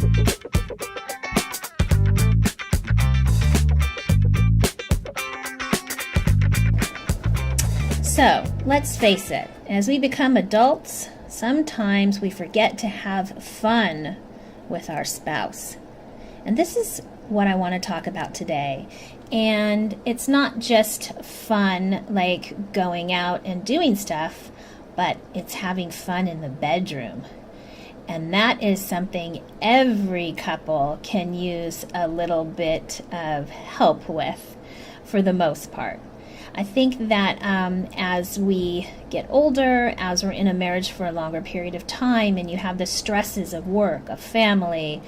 So, let's face it, as we become adults, sometimes we forget to have fun with our spouse. And this is what I want to talk about today. And it's not just fun like going out and doing stuff, but it's having fun in the bedroom. And that is something every couple can use a little bit of help with for the most part. I think that as we get older, as we're in a marriage for a longer period of time, and you have the stresses of work, of family,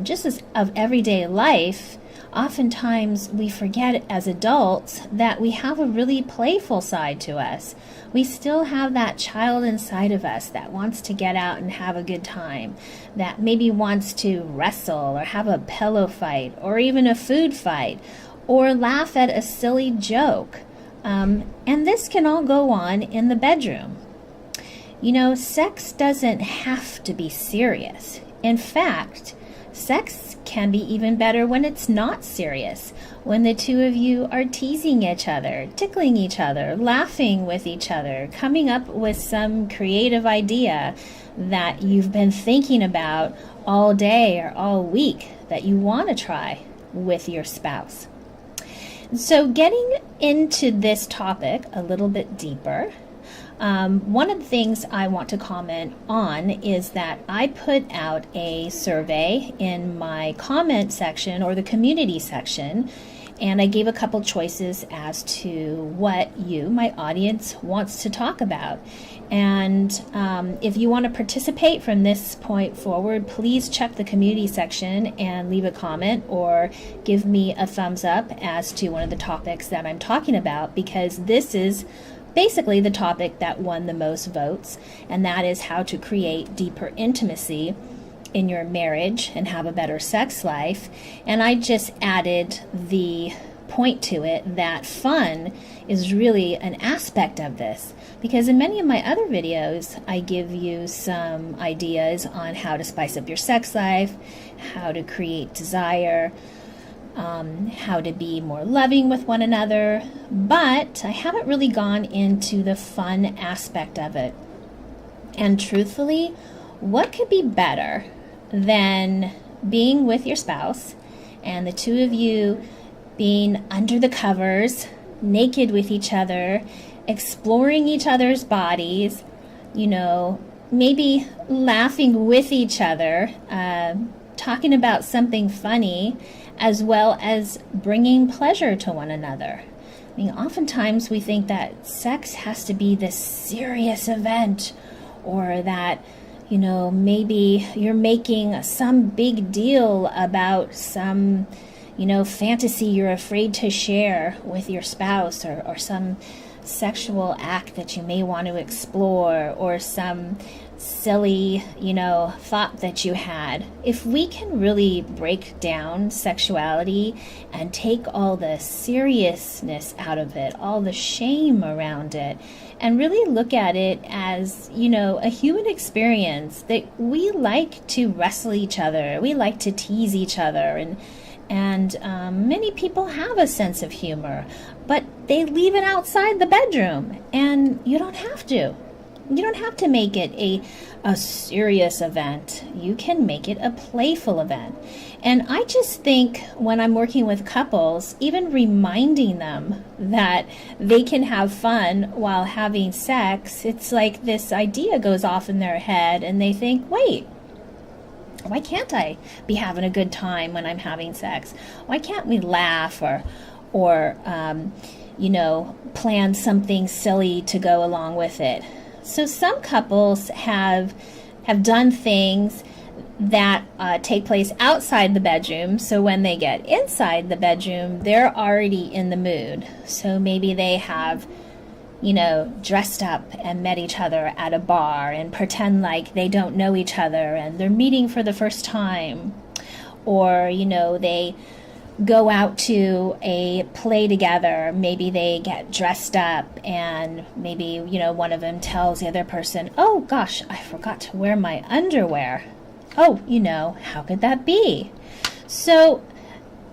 just as of everyday life, oftentimes we forget as adults that we have a really playful side to us. We still have that child inside of us that wants to get out and have a good time, that maybe wants to wrestle or have a pillow fight or even a food fight, or laugh at a silly joke. And this can all go on in the bedroom. You know, sex doesn't have to be serious. In fact, sex can be even better when it's not serious, when the two of you are teasing each other, tickling each other, laughing with each other, coming up with some creative idea that you've been thinking about all day or all week that you want to try with your spouse. So getting into this topic a little bit deeper, one of the things I want to comment on is that I put out a survey in my comment section or the community section, and I gave a couple choices as to what you, my audience, wants to talk about. And if you want to participate from this point forward, please check the community section and leave a comment or give me a thumbs up as to one of the topics that I'm talking about, because this is basically the topic that won the most votes, and that is how to create deeper intimacy in your marriage and have a better sex life. And I just added the point to it that fun is really an aspect of this, because in many of my other videos I give you some ideas on how to spice up your sex life, how to create desire, how to be more loving with one another, but I haven't really gone into the fun aspect of it. And truthfully, what could be better than being with your spouse and the two of you being under the covers, naked with each other, exploring each other's bodies, you know, maybe laughing with each other, talking about something funny, as well as bringing pleasure to one another. I mean, oftentimes we think that sex has to be this serious event, or that, you know, maybe you're making some big deal about some, you know, fantasy you're afraid to share with your spouse, or some sexual act that you may want to explore, or some silly, you know, thought that you had. If we can really break down sexuality and take all the seriousness out of it, all the shame around it, and really look at it as, you know, a human experience, that we like to wrestle each other, we like to tease each other, and many people have a sense of humor, but they leave it outside the bedroom, and you don't have to. You don't have to make it a serious event. You can make it a playful event. And I just think when I'm working with couples, even reminding them that they can have fun while having sex, it's like this idea goes off in their head and they think, wait, why can't I be having a good time when I'm having sex? Why can't we laugh or you know, plan something silly to go along with it? So some couples have done things that take place outside the bedroom, so when they get inside the bedroom, they're already in the mood. So maybe they have, you know, dressed up and met each other at a bar and pretend like they don't know each other and they're meeting for the first time. Or, you know, they go out to a play together. Maybe they get dressed up and maybe, you know, one of them tells the other person, oh gosh, I forgot to wear my underwear. Oh, how could that be? So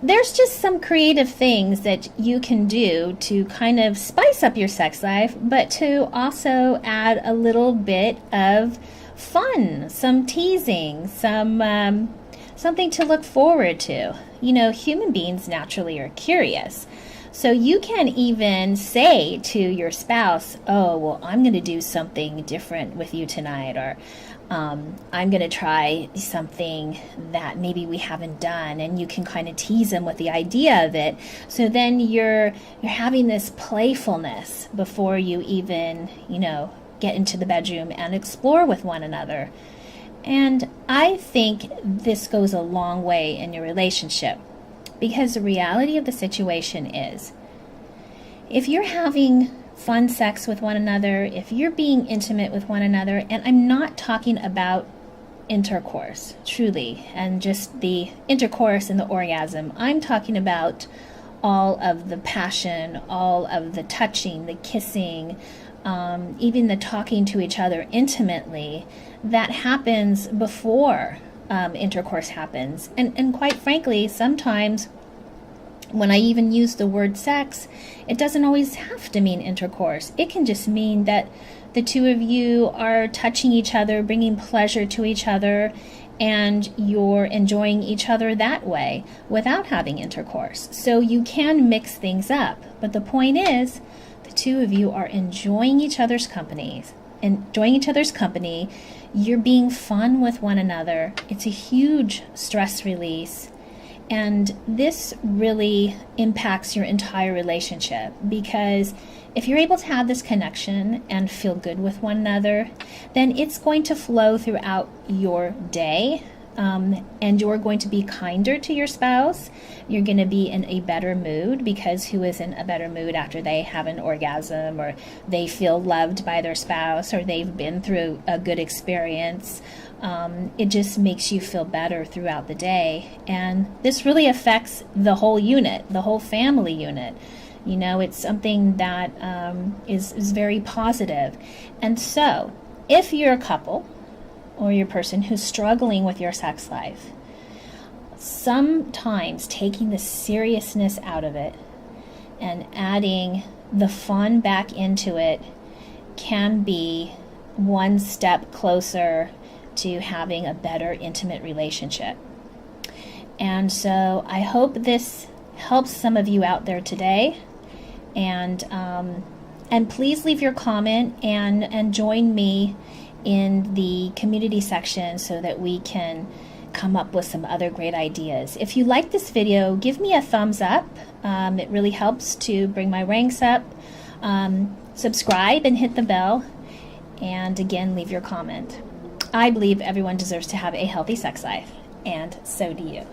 there's just some creative things that you can do to kind of spice up your sex life, but to also add a little bit of fun, some teasing, something to look forward to. Human beings naturally are curious. So you can even say to your spouse, oh, well, I'm going to do something different with you tonight, or I'm going to try something that maybe we haven't done, and you can kind of tease them with the idea of it. So then you're having this playfulness before you even, get into the bedroom and explore with one another. And I think this goes a long way in your relationship, because the reality of the situation is, if you're having fun sex with one another, if you're being intimate with one another, and I'm not talking about intercourse, truly, and just the intercourse and the orgasm, I'm talking about all of the passion, all of the touching, the kissing, even the talking to each other intimately, that happens before intercourse happens. And quite frankly, sometimes when I even use the word sex, it doesn't always have to mean intercourse. It can just mean that the two of you are touching each other, bringing pleasure to each other, and you're enjoying each other that way without having intercourse. So you can mix things up. But the point is, the two of you are enjoying each other's company. You're being fun with one another. It's a huge stress release. And this really impacts your entire relationship, because if you're able to have this connection and feel good with one another, then it's going to flow throughout your day, and you're going to be kinder to your spouse. You're going to be in a better mood, because who is in a better mood after they have an orgasm, or they feel loved by their spouse, or they've been through a good experience? It just makes you feel better throughout the day. And this really affects the whole unit, the whole family unit. It's something that is very positive. And so, if you're a couple or you're a person who's struggling with your sex life, sometimes taking the seriousness out of it and adding the fun back into it can be one step closer to having a better intimate relationship. And so I hope this helps some of you out there today. And please leave your comment and join me in the community section so that we can come up with some other great ideas. If you like this video, give me a thumbs up. It really helps to bring my ranks up. Subscribe and hit the bell. And again, leave your comment. I believe everyone deserves to have a healthy sex life, and so do you.